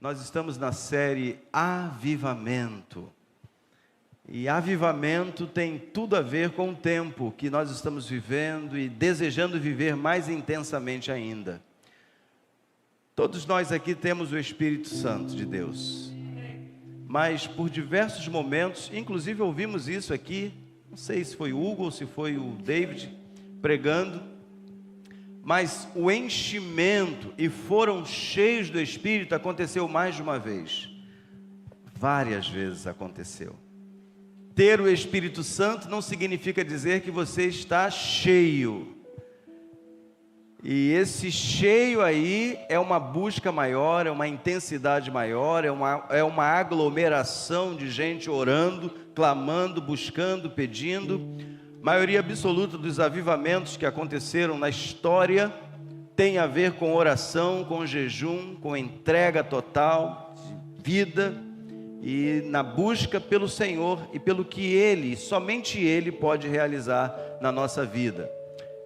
Nós estamos na série Avivamento. E avivamento tem tudo a ver com o tempo que nós estamos vivendo e desejando viver mais intensamente ainda. Todos nós aqui temos o Espírito Santo de Deus. Mas por diversos momentos, inclusive ouvimos isso aqui, não sei se foi o Hugo ou se foi o David pregando, mas o enchimento e foram cheios do Espírito aconteceu mais de uma vez. Várias vezes aconteceu. Ter o Espírito Santo não significa dizer que você está cheio. E esse cheio aí é uma busca maior, é uma intensidade maior, é uma aglomeração de gente orando, clamando, buscando, pedindo. Maioria absoluta dos avivamentos que aconteceram na história tem a ver com oração, com jejum, com entrega total de vida e na busca pelo Senhor e pelo que Ele, somente Ele pode realizar na nossa vida.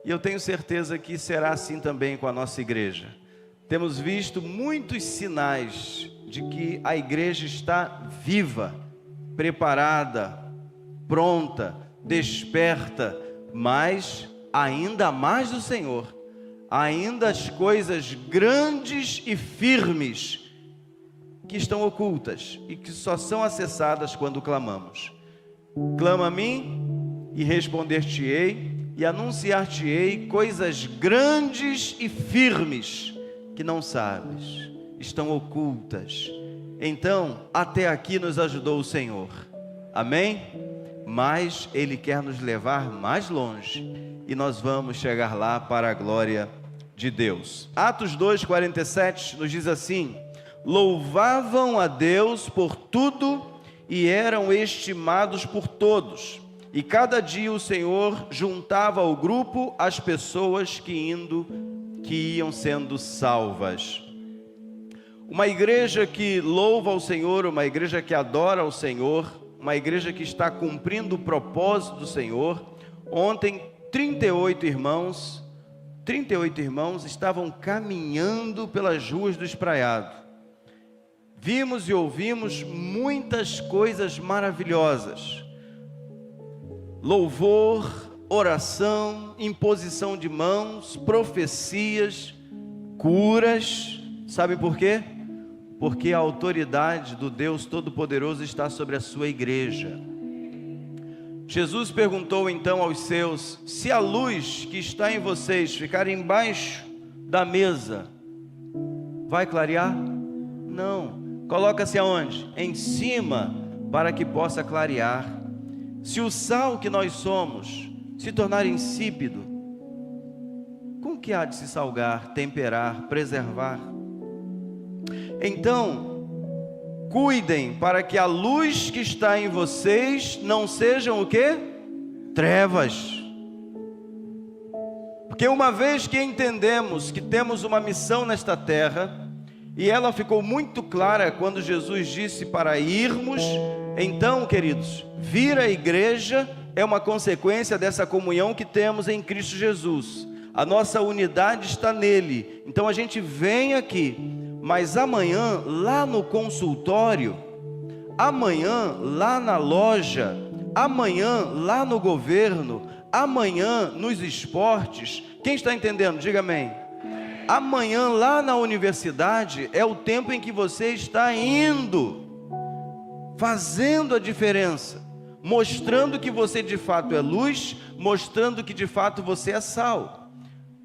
E eu tenho certeza que será assim também com a nossa igreja. Temos visto muitos sinais de que a igreja está viva, preparada, pronta, desperta, mas ainda mais do Senhor, ainda as coisas grandes e firmes que estão ocultas e que só são acessadas quando clamamos. Clama a mim e responder-te-ei e anunciar-te-ei coisas grandes e firmes que não sabes, estão ocultas. Então, até aqui nos ajudou o Senhor, amém? Mas Ele quer nos levar mais longe e nós vamos chegar lá para a glória de Deus. Atos 2:47 nos diz assim: louvavam a Deus por tudo e eram estimados por todos, e cada dia o Senhor juntava ao grupo as pessoas que iam sendo salvas. Uma igreja que louva ao Senhor, uma igreja que adora ao Senhor, uma igreja que está cumprindo o propósito do Senhor. Ontem 38 irmãos estavam caminhando pelas ruas do Espraiado. Vimos e ouvimos muitas coisas maravilhosas: louvor, oração, imposição de mãos, profecias, curas. Sabe por quê? Porque a autoridade do Deus Todo-Poderoso está sobre a sua igreja. Jesus perguntou então aos seus: se a luz que está em vocês ficar embaixo da mesa, vai clarear? Não. Coloca-se aonde? Em cima, para que possa clarear. Se o sal que nós somos se tornar insípido, com que há de se salgar, temperar, preservar? Então, cuidem para que a luz que está em vocês não sejam o quê? Trevas. Porque uma vez que entendemos que temos uma missão nesta terra, e ela ficou muito clara quando Jesus disse para irmos, então, queridos, vir à igreja é uma consequência dessa comunhão que temos em Cristo Jesus. A nossa unidade está nele. Então a gente vem aqui. Mas amanhã, lá no consultório, amanhã, lá na loja, amanhã, lá no governo, amanhã, nos esportes, quem está entendendo? Diga amém. Amanhã, lá na universidade, é o tempo em que você está indo, fazendo a diferença, mostrando que você de fato é luz, mostrando que de fato você é sal.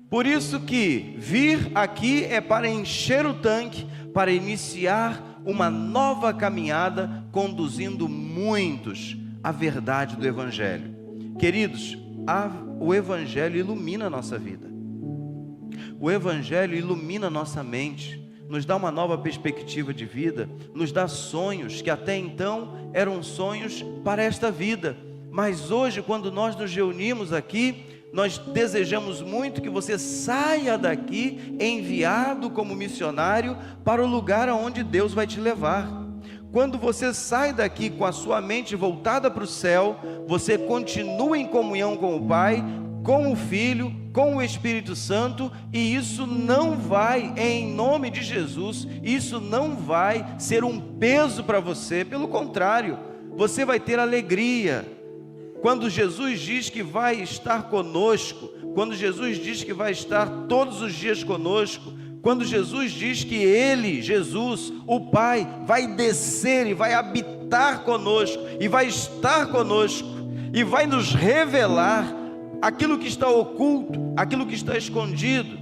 Por isso que vir aqui é para encher o tanque, para iniciar uma nova caminhada, conduzindo muitos à verdade do Evangelho. Queridos, o Evangelho ilumina a nossa vida. O Evangelho ilumina a nossa mente, nos dá uma nova perspectiva de vida, nos dá sonhos que até então eram sonhos para esta vida. Mas hoje, quando nós nos reunimos aqui, nós desejamos muito que você saia daqui enviado como missionário para o lugar aonde Deus vai te levar. Quando você sai daqui com a sua mente voltada para o céu, você continua em comunhão com o Pai, com o Filho, com o Espírito Santo, e isso não vai, em nome de Jesus, isso não vai ser um peso para você, pelo contrário, você vai ter alegria. Quando Jesus diz que vai estar conosco, quando Jesus diz que vai estar todos os dias conosco, quando Jesus diz que Ele, Jesus, o Pai, vai descer e vai habitar conosco, e vai estar conosco, e vai nos revelar aquilo que está oculto, aquilo que está escondido.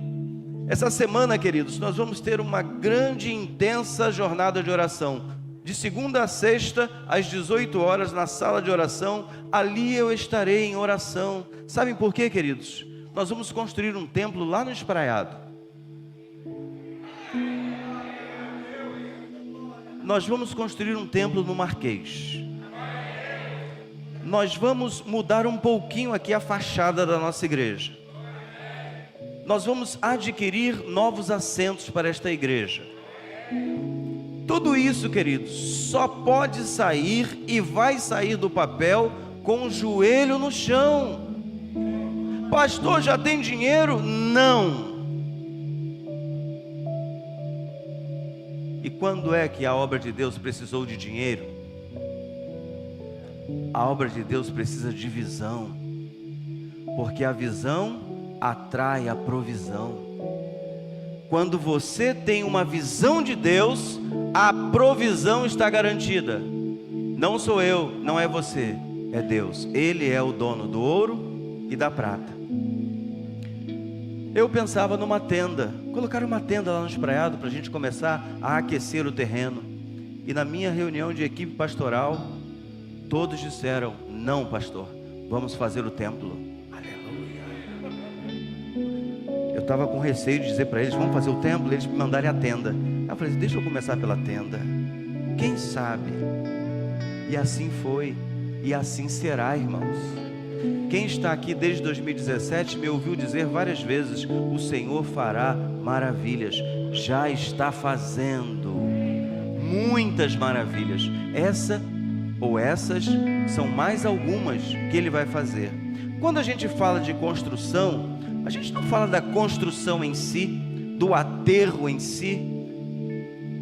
Essa semana, queridos, nós vamos ter uma grande e intensa jornada de oração, de segunda a sexta, às 18 horas, na sala de oração. Ali eu estarei em oração. Sabem por quê, queridos? Nós vamos construir um templo lá no Espraiado. Nós vamos construir um templo no Marquês. Nós vamos mudar um pouquinho aqui a fachada da nossa igreja. Nós vamos adquirir novos assentos para esta igreja. Tudo isso, queridos, só pode sair e vai sair do papel com o joelho no chão. Pastor, já tem dinheiro? Não. E quando é que a obra de Deus precisou de dinheiro? A obra de Deus precisa de visão, porque a visão atrai a provisão. Quando você tem uma visão de Deus, a provisão está garantida. Não sou eu, não é você, é Deus. Ele é o dono do ouro e da prata. Eu pensava numa tenda, colocar uma tenda lá no Espraiado para a gente começar a aquecer o terreno. E na minha reunião de equipe pastoral, todos disseram: não, pastor, vamos fazer o templo. Aleluia. Eu estava com receio de dizer para eles: vamos fazer o templo, eles me mandarem a tenda. Eu falei: deixa eu começar pela tenda, quem sabe? E assim foi, e assim será, irmãos. Quem está aqui desde 2017 me ouviu dizer várias vezes: o Senhor fará maravilhas. Já está fazendo muitas maravilhas. Essa ou essas são mais algumas que Ele vai fazer. Quando a gente fala de construção, a gente não fala da construção em si, do aterro em si,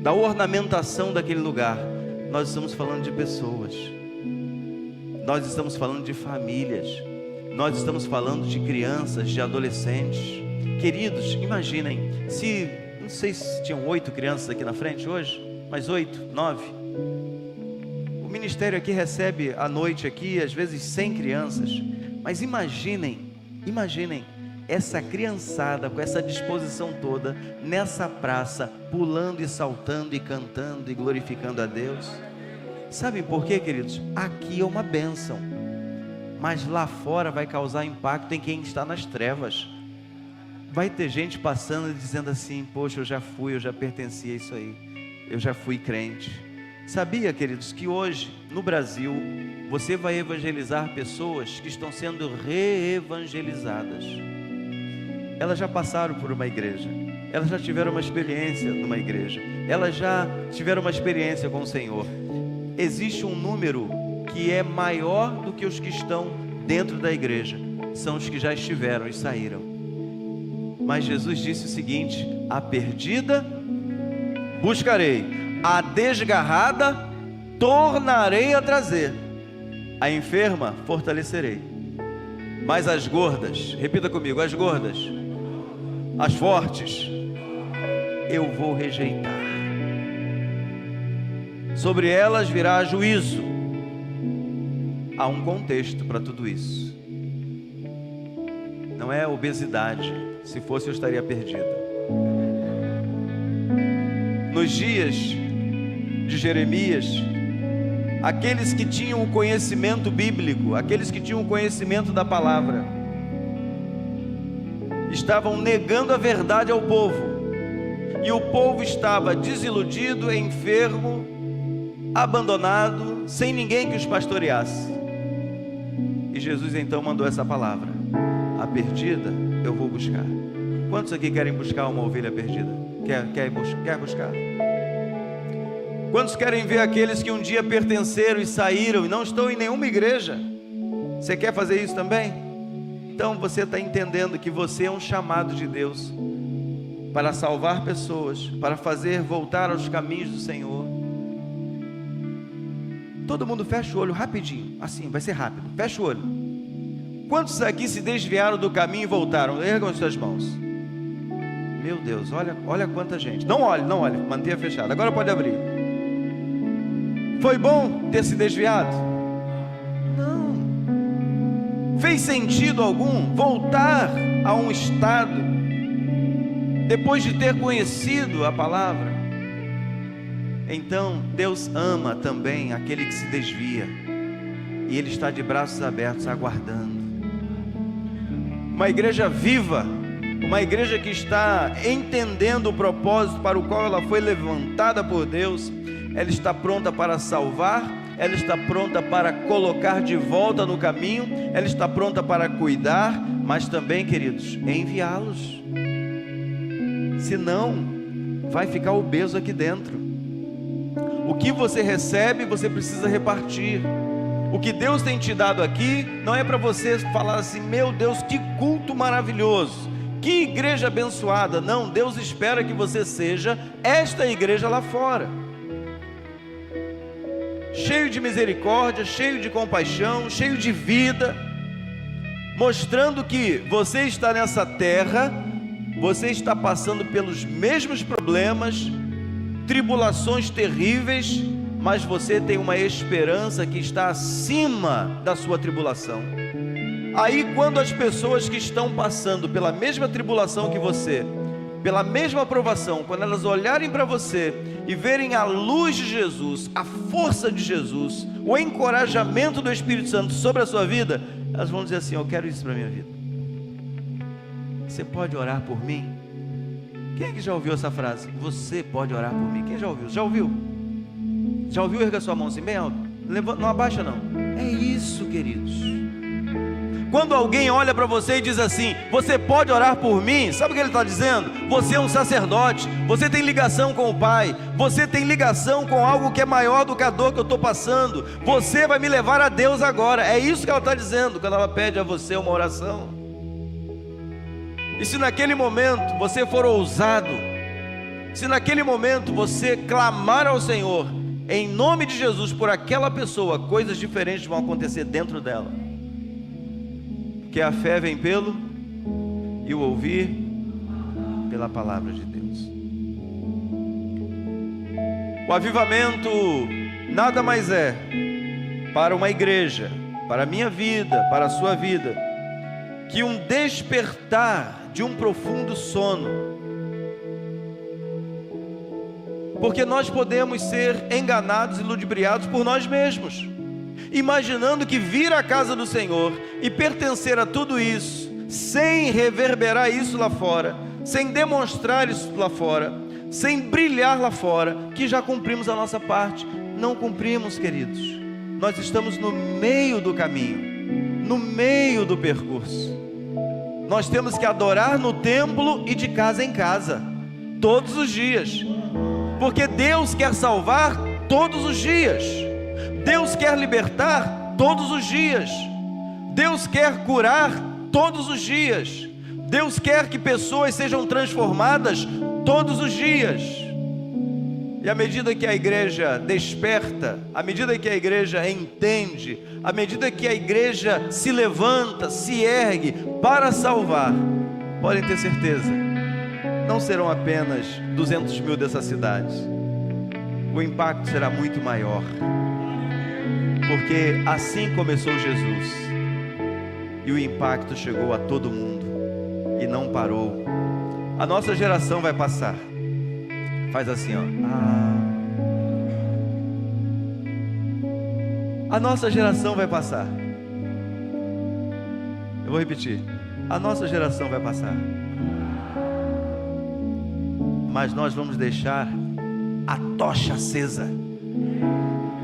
da ornamentação daquele lugar. Nós estamos falando de pessoas, nós estamos falando de famílias, nós estamos falando de crianças, de adolescentes. Queridos, imaginem, não sei se tinham 8 crianças aqui na frente hoje, mas 8, 9. O ministério aqui recebe à noite aqui, às vezes 100 crianças, mas imaginem essa criançada com essa disposição toda, nessa praça, pulando e saltando e cantando e glorificando a Deus. Sabem por quê, queridos? Aqui é uma bênção, mas lá fora vai causar impacto em quem está nas trevas. Vai ter gente passando e dizendo assim: poxa, eu já pertenci a isso aí, eu já fui crente. Sabia, queridos, que hoje, no Brasil, você vai evangelizar pessoas que estão sendo reevangelizadas. Elas já passaram por uma igreja, elas já tiveram uma experiência numa igreja, elas já tiveram uma experiência com o Senhor. Existe um número que é maior do que os que estão dentro da igreja, são os que já estiveram e saíram. Mas Jesus disse o seguinte: a perdida buscarei, a desgarrada tornarei a trazer, a enferma fortalecerei, mas as gordas, repita comigo, as gordas, as fortes, eu vou rejeitar. Sobre elas virá juízo. Há um contexto para tudo isso. Não é obesidade. Se fosse, eu estaria perdido. Nos dias de Jeremias, aqueles que tinham o conhecimento bíblico, aqueles que tinham o conhecimento da palavra, estavam negando a verdade ao povo. E o povo estava desiludido, enfermo, abandonado, sem ninguém que os pastoreasse. E Jesus então mandou essa palavra: a perdida eu vou buscar. Quantos aqui querem buscar uma ovelha perdida? Quer buscar? Quantos querem ver aqueles que um dia pertenceram e saíram e não estão em nenhuma igreja? Você quer fazer isso também? então você está entendendo que você é um chamado de Deus para salvar pessoas, para fazer voltar aos caminhos do Senhor. Todo mundo fecha o olho rapidinho, assim, vai ser rápido, fecha o olho. Quantos aqui se desviaram do caminho e voltaram? Ergam as suas mãos. Meu Deus, olha quanta gente. Não olhe, mantenha fechado. Agora pode abrir. Foi bom ter se desviado? Não. Fez sentido algum voltar a um estado depois de ter conhecido a palavra? Então Deus ama também aquele que se desvia, e Ele está de braços abertos aguardando. Uma igreja viva, uma igreja que está entendendo o propósito para o qual ela foi levantada por Deus. Ela está pronta para salvar, ela está pronta para colocar de volta no caminho, ela está pronta para cuidar, mas também, queridos, enviá-los. Senão, vai ficar obeso aqui dentro. O que você recebe, você precisa repartir. O que Deus tem te dado aqui, não é para você falar assim: meu Deus, que culto maravilhoso, que igreja abençoada. Não, Deus espera que você seja esta igreja lá fora, cheio de misericórdia, cheio de compaixão, cheio de vida, mostrando que você está nessa terra, você está passando pelos mesmos problemas, tribulações terríveis, mas você tem uma esperança que está acima da sua tribulação. Aí quando as pessoas que estão passando pela mesma tribulação que você, pela mesma provação, quando elas olharem para você e verem a luz de Jesus, a força de Jesus, o encorajamento do Espírito Santo sobre a sua vida, elas vão dizer assim: eu quero isso para a minha vida. Você pode orar por mim? Quem é que já ouviu essa frase? Você pode orar por mim. Quem já ouviu? Já ouviu? Já ouviu? Erga sua mão assim bem alto. Levanta, não abaixa não. É isso, queridos. Quando alguém olha para você e diz assim: você pode orar por mim, sabe o que ele está dizendo? Você é um sacerdote, você tem ligação com o Pai, você tem ligação com algo que é maior do que a dor que eu estou passando, você vai me levar a Deus agora. É isso que ela está dizendo quando ela pede a você uma oração. E se naquele momento você for ousado, se naquele momento você clamar ao Senhor em nome de Jesus por aquela pessoa, coisas diferentes vão acontecer dentro dela. Porque a fé vem pelo e o ouvir pela palavra de Deus. O avivamento nada mais é para uma igreja, para a minha vida, para a sua vida, que um despertar de um profundo sono. Porque nós podemos ser enganados e ludibriados por nós mesmos, imaginando que vir à casa do Senhor e pertencer a tudo isso, sem reverberar isso lá fora, sem demonstrar isso lá fora, sem brilhar lá fora, que já cumprimos a nossa parte. Não cumprimos, queridos. Nós estamos no meio do caminho, no meio do percurso. Nós temos que adorar no templo e de casa em casa, todos os dias, porque Deus quer salvar todos os dias, Deus quer libertar todos os dias, Deus quer curar todos os dias, Deus quer que pessoas sejam transformadas todos os dias. E à medida que a igreja desperta, à medida que a igreja entende, à medida que a igreja se levanta, se ergue para salvar, podem ter certeza, não serão apenas 200 mil dessa cidade, o impacto será muito maior, porque assim começou Jesus, e o impacto chegou a todo mundo, e não parou. A nossa geração vai passar. Faz assim, ó. A nossa geração vai passar. Eu vou repetir. A nossa geração vai passar. Mas nós vamos deixar a tocha acesa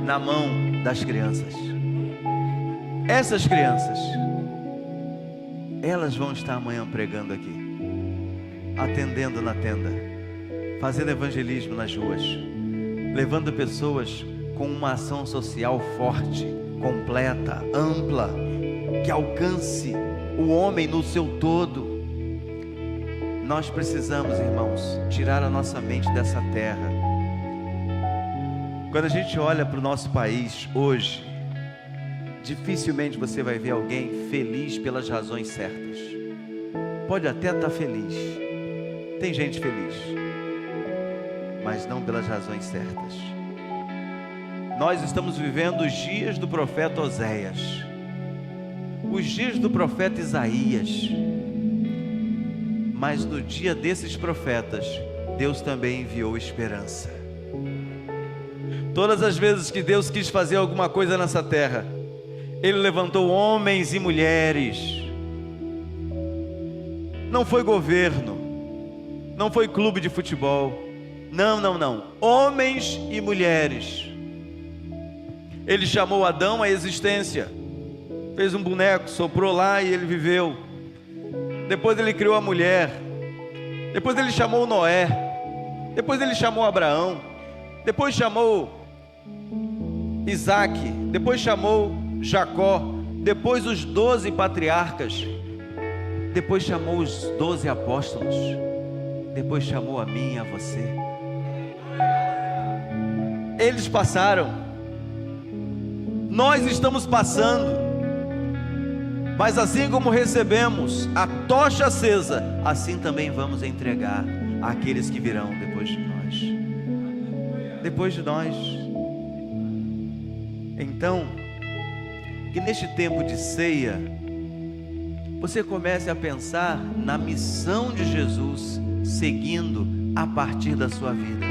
na mão das crianças. Essas crianças, elas vão estar amanhã pregando aqui, atendendo na tenda, fazendo evangelismo nas ruas, levando pessoas com uma ação social forte, completa, ampla, que alcance o homem no seu todo. Nós precisamos, irmãos, tirar a nossa mente dessa terra. Quando a gente olha para o nosso país hoje, dificilmente você vai ver alguém feliz pelas razões certas. Pode até estar feliz, tem gente feliz, mas não pelas razões certas. Nós estamos vivendo os dias do profeta Oséias, os dias do profeta Isaías, mas no dia desses profetas, Deus também enviou esperança. Todas as vezes que Deus quis fazer alguma coisa nessa terra, Ele levantou homens e mulheres. Não foi governo, não foi clube de futebol, não, homens e mulheres. Ele chamou Adão à existência, fez um boneco, soprou lá e ele viveu. Depois ele criou a mulher, depois ele chamou Noé, depois ele chamou Abraão, depois chamou Isaac, depois chamou Jacó, depois os 12 patriarcas, depois chamou os 12 apóstolos, depois chamou a mim e a você. Eles passaram, nós estamos passando, mas assim como recebemos a tocha acesa, assim também vamos entregar àqueles que virão depois de nós. Depois de nós. Então, que neste tempo de ceia, você comece a pensar na missão de Jesus seguindo a partir da sua vida.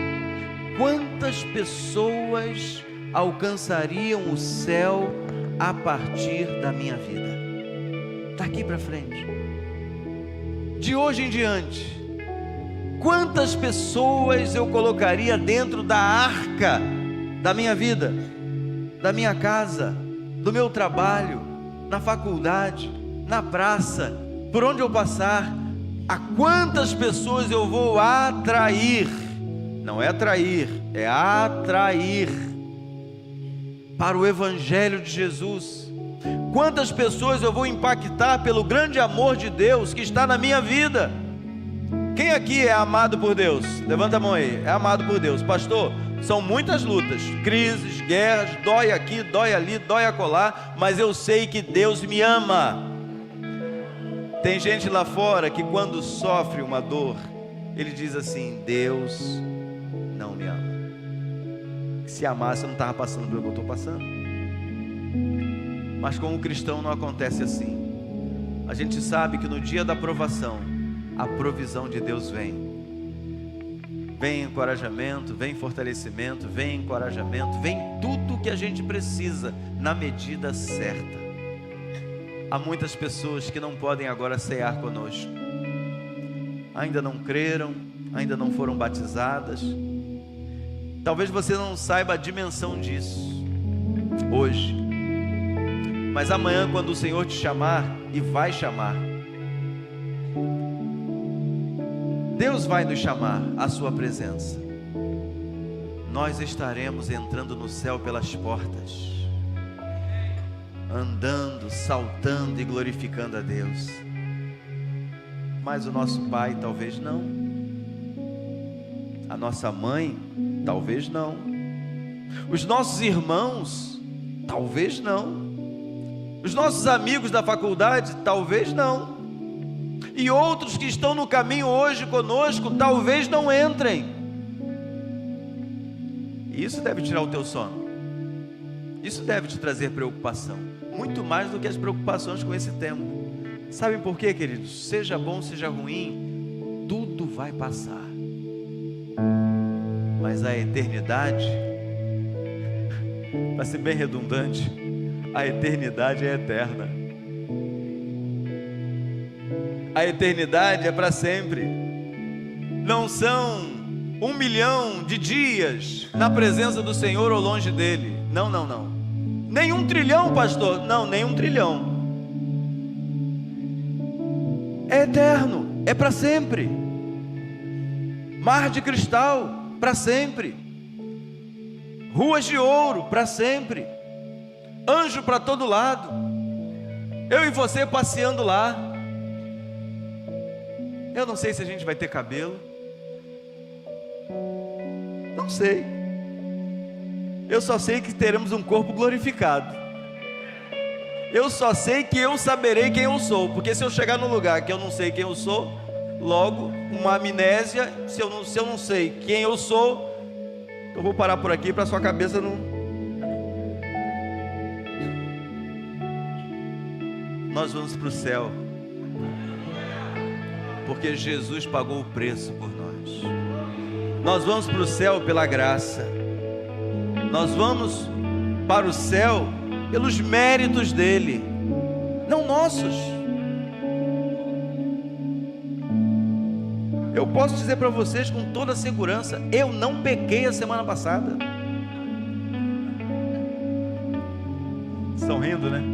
Quantas pessoas alcançariam o céu a partir da minha vida? Daqui para frente, de hoje em diante, quantas pessoas eu colocaria dentro da arca da minha vida, da minha casa, do meu trabalho, na faculdade, na praça, por onde eu passar? A quantas pessoas eu vou atrair? Não é atrair, é atrair para o Evangelho de Jesus. Quantas pessoas eu vou impactar pelo grande amor de Deus que está na minha vida? Quem aqui é amado por Deus? Levanta a mão aí. É amado por Deus. Pastor, são muitas lutas, crises, guerras, dói aqui, dói ali, dói acolá, mas eu sei que Deus me ama. Tem gente lá fora que quando sofre uma dor, ele diz assim: Deus não me ama. Se amasse eu não estava passando pelo que eu estou passando. Mas com o cristão não acontece assim. A gente sabe que no dia da provação, a provisão de Deus vem. Vem encorajamento, vem fortalecimento, vem encorajamento, vem tudo que a gente precisa na medida certa. Há muitas pessoas que não podem agora cear conosco. Ainda não creram, ainda não foram batizadas. Talvez você não saiba a dimensão disso hoje. Mas amanhã, quando o Senhor te chamar, e vai chamar, Deus vai nos chamar à sua presença. Nós estaremos entrando no céu pelas portas, andando, saltando e glorificando a Deus. Mas o nosso pai talvez não, a nossa mãe talvez não, os nossos irmãos talvez não, os nossos amigos da faculdade talvez não, e outros que estão no caminho hoje conosco talvez não entrem. E isso deve tirar o teu sono, isso deve te trazer preocupação, muito mais do que as preocupações com esse tempo. Sabem por quê, queridos? Seja bom, seja ruim, tudo vai passar, mas a eternidade, para ser bem redundante, a eternidade é eterna. A eternidade é para sempre. Não são 1 milhão de dias na presença do Senhor ou longe dele. Não. Nem 1 trilhão, pastor. Não, nem 1 trilhão. É eterno, é para sempre. Mar de cristal, para sempre. Ruas de ouro, para sempre. Anjo para todo lado. Eu e você passeando lá. Eu não sei se a gente vai ter cabelo. Não sei. Eu só sei que teremos um corpo glorificado. Eu só sei que eu saberei quem eu sou. Porque se eu chegar num lugar que eu não sei quem eu sou, logo uma amnésia. Se eu não sei quem eu sou, eu vou parar por aqui para sua cabeça não. Nós vamos para o céu, porque Jesus pagou o preço por nós. Nós vamos para o céu pela graça. Nós vamos para o céu pelos méritos dele, não nossos. Eu posso dizer para vocês com toda segurança, eu não pequei a semana passada. Estão rindo, né?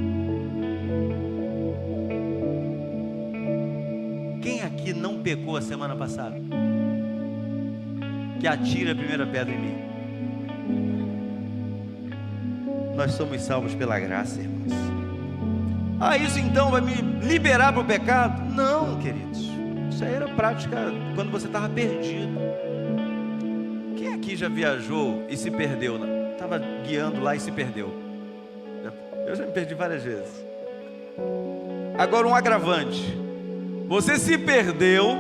Quem aqui não pecou a semana passada? Que atire a primeira pedra em mim. Nós somos salvos pela graça, irmãos. Isso então vai me liberar para o pecado? Não, queridos. Isso aí era prática quando você estava perdido. Quem aqui já viajou e se perdeu? Estava guiando lá e se perdeu. Eu já me perdi várias vezes. Agora um agravante. Você se perdeu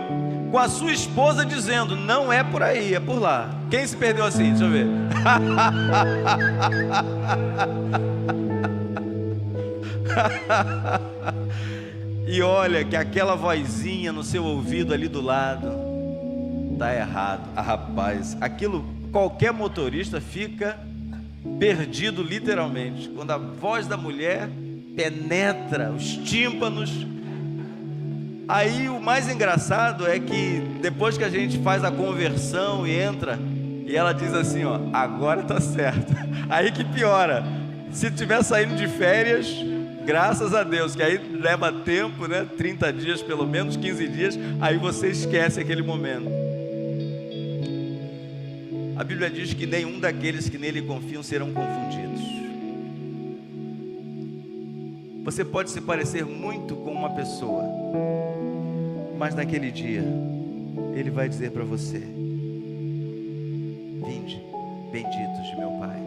com a sua esposa dizendo, não é por aí, é por lá. Quem se perdeu assim? Deixa eu ver. E olha que aquela vozinha no seu ouvido ali do lado tá errado. Rapaz, aquilo qualquer motorista fica perdido literalmente. Quando a voz da mulher penetra os tímpanos. Aí o mais engraçado é que depois que a gente faz a conversão e entra, e ela diz assim, agora tá certo. Aí que piora. Se estiver saindo de férias, graças a Deus, que aí leva tempo, né? 30 dias pelo menos, 15 dias, aí você esquece aquele momento. A Bíblia diz que nenhum daqueles que nele confiam serão confundidos. Você pode se parecer muito com uma pessoa, mas naquele dia, Ele vai dizer para você, vinde, benditos de meu Pai.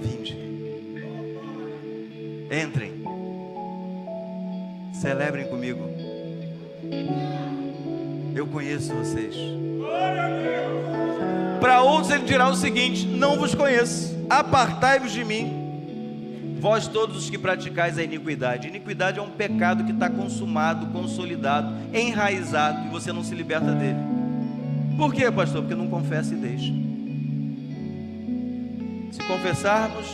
Vinde. Entrem. Celebrem comigo. Eu conheço vocês. Para outros Ele dirá o seguinte, não vos conheço, apartai-vos de mim. Vós todos os que praticais a iniquidade. Iniquidade é um pecado que está consumado, consolidado, enraizado, e você não se liberta dele. Por quê, pastor? Porque não confessa e deixa. Se confessarmos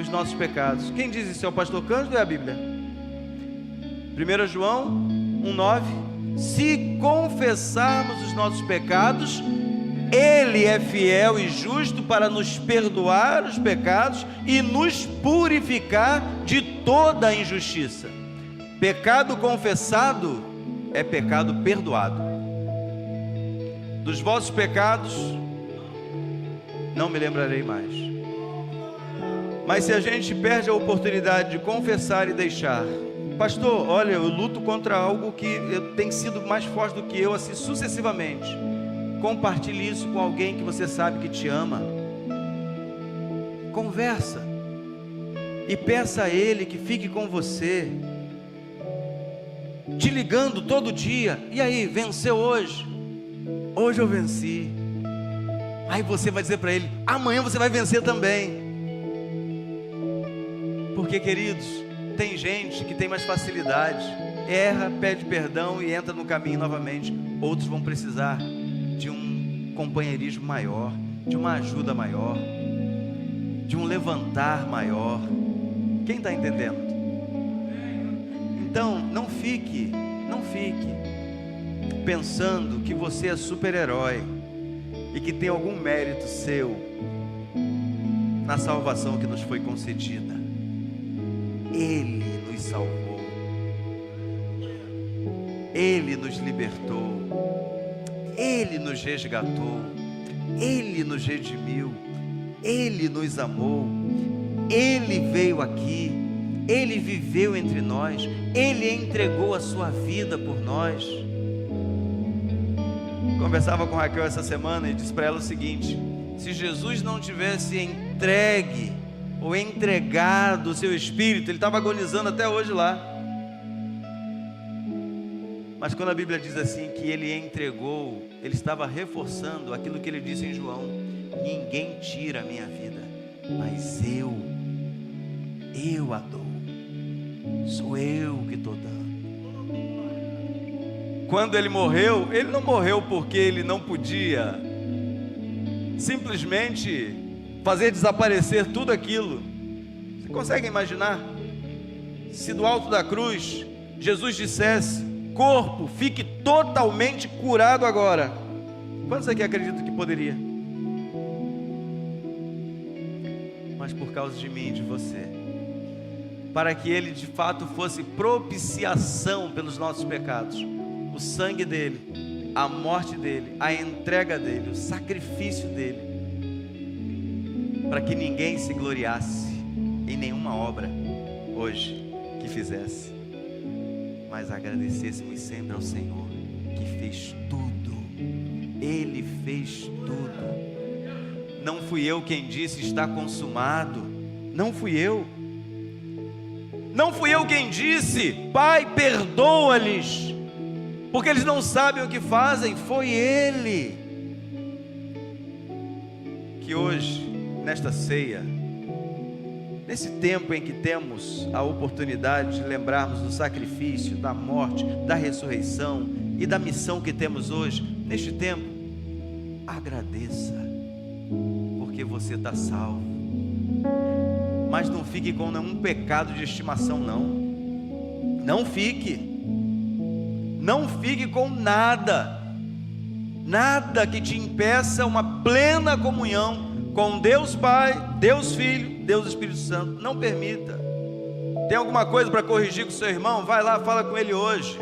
os nossos pecados. Quem diz isso? É o pastor Cândido ou é a Bíblia? 1 João 1,9. Se confessarmos os nossos pecados, Ele é fiel e justo para nos perdoar os pecados e nos purificar de toda a injustiça. Pecado confessado é pecado perdoado. Dos vossos pecados não me lembrarei mais. Mas se a gente perde a oportunidade de confessar e deixar, pastor, olha, eu luto contra algo que tem sido mais forte do que eu, assim sucessivamente. Compartilhe isso com alguém que você sabe que te ama. Conversa e peça a Ele que fique com você, te ligando todo dia. E aí, venceu hoje? Hoje eu venci. Aí você vai dizer para Ele, amanhã você vai vencer também. Porque, queridos, tem gente que tem mais facilidade, erra, pede perdão e entra no caminho novamente. Outros vão precisar de um companheirismo maior, de uma ajuda maior, de um levantar maior. Quem está entendendo? Então, não fique pensando que você é super-herói e que tem algum mérito seu na salvação que nos foi concedida. Ele nos salvou, Ele nos libertou, Ele nos resgatou, Ele nos redimiu, Ele nos amou, Ele veio aqui, Ele viveu entre nós, Ele entregou a sua vida por nós. Conversava com Raquel essa semana e disse para ela o seguinte: se Jesus não tivesse entregue ou entregado o seu espírito, ele estava agonizando até hoje lá. Mas quando a Bíblia diz assim que ele entregou, ele estava reforçando aquilo que ele disse em João: ninguém tira a minha vida, mas eu a dou, sou eu que estou dando. Quando ele morreu, ele não morreu porque ele não podia simplesmente fazer desaparecer tudo aquilo. Você consegue imaginar? Se do alto da cruz Jesus dissesse: corpo, fique totalmente curado agora, quantos aqui acreditam que poderia? Mas por causa de mim e de você, para que ele de fato fosse propiciação pelos nossos pecados, o sangue dele, a morte dele, a entrega dele, o sacrifício dele, para que ninguém se gloriasse em nenhuma obra hoje que fizesse, mas agradecêssemos sempre ao Senhor que fez tudo. Ele fez tudo. Não fui eu quem disse está consumado, não fui eu. Não fui eu quem disse: Pai, perdoa-lhes, porque eles não sabem o que fazem. Foi Ele. Que hoje, nesta ceia, nesse tempo em que temos a oportunidade de lembrarmos do sacrifício, da morte, da ressurreição e da missão que temos hoje, neste tempo, agradeça, porque você está salvo. Mas não fique com nenhum pecado de estimação, não. Não fique. Não fique com nada que te impeça uma plena comunhão com Deus Pai, Deus Filho, Deus Espírito Santo. Não permita. Tem alguma coisa para corrigir com seu irmão? Vai lá, fala com ele hoje.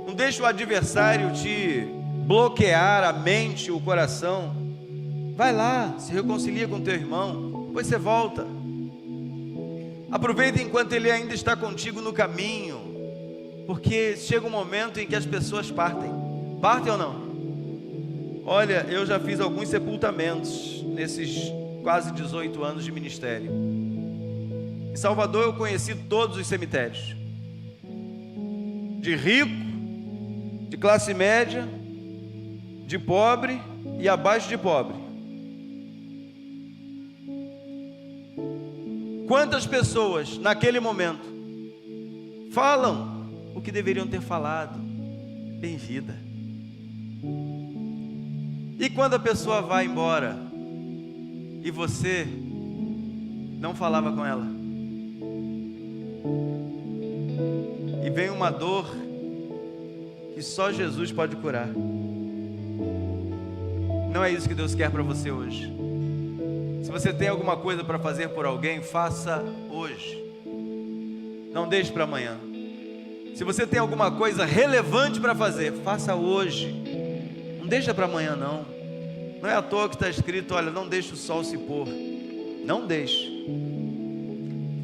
Não deixe o adversário te bloquear a mente, o coração. Vai lá, se reconcilia com teu irmão, depois você volta. Aproveita enquanto ele ainda está contigo no caminho, porque chega um momento em que as pessoas partem. Partem ou não? Olha, eu já fiz alguns sepultamentos nesses quase 18 anos de ministério. Em Salvador eu conheci todos os cemitérios, de rico, de classe média, de pobre e abaixo de pobre. Quantas pessoas naquele momento falam o que deveriam ter falado em vida? E quando a pessoa vai embora e você não falava com ela, e vem uma dor que só Jesus pode curar. Não é isso que Deus quer para você hoje. Se você tem alguma coisa para fazer por alguém, faça hoje. Não deixe para amanhã. Se você tem alguma coisa relevante para fazer, faça hoje. Não deixa para amanhã não. Não é à toa que está escrito: olha, não deixe o sol se pôr. Não deixe.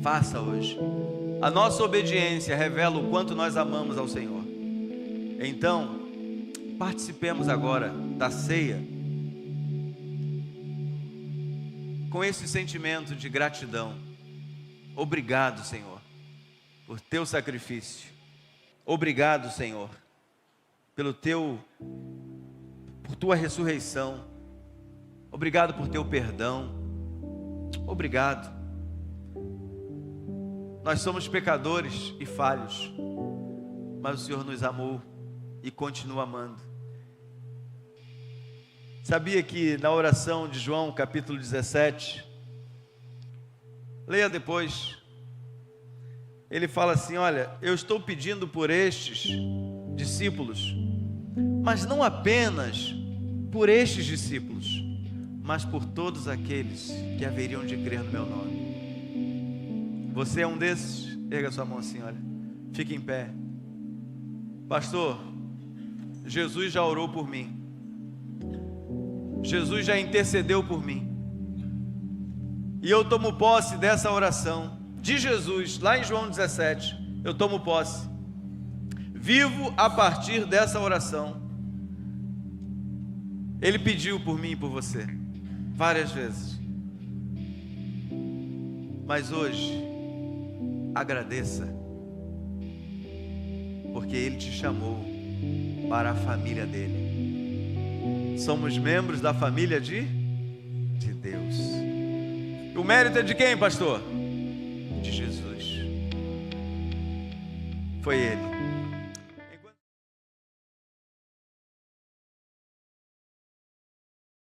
Faça hoje. A nossa obediência revela o quanto nós amamos ao Senhor. Então, participemos agora da ceia com esse sentimento de gratidão. Obrigado, Senhor, por teu sacrifício. Obrigado, Senhor, por tua ressurreição. Obrigado por teu perdão. Obrigado. Nós somos pecadores e falhos, mas o Senhor nos amou e continua amando. Sabia que na oração de João, capítulo 17, leia depois, ele fala assim: olha, eu estou pedindo por estes discípulos, mas não apenas por estes discípulos, mas por todos aqueles que haveriam de crer no meu nome. Você é um desses? Erga sua mão assim, olha, fique em pé. Pastor, Jesus já orou por mim. Jesus já intercedeu por mim. E eu tomo posse dessa oração de Jesus, lá em João 17, eu tomo posse. Vivo a partir dessa oração. Ele pediu por mim e por você, várias vezes. Mas hoje, agradeça, porque Ele te chamou para a família dEle. Somos membros da família de Deus. O mérito é de quem, pastor? De Jesus. Foi Ele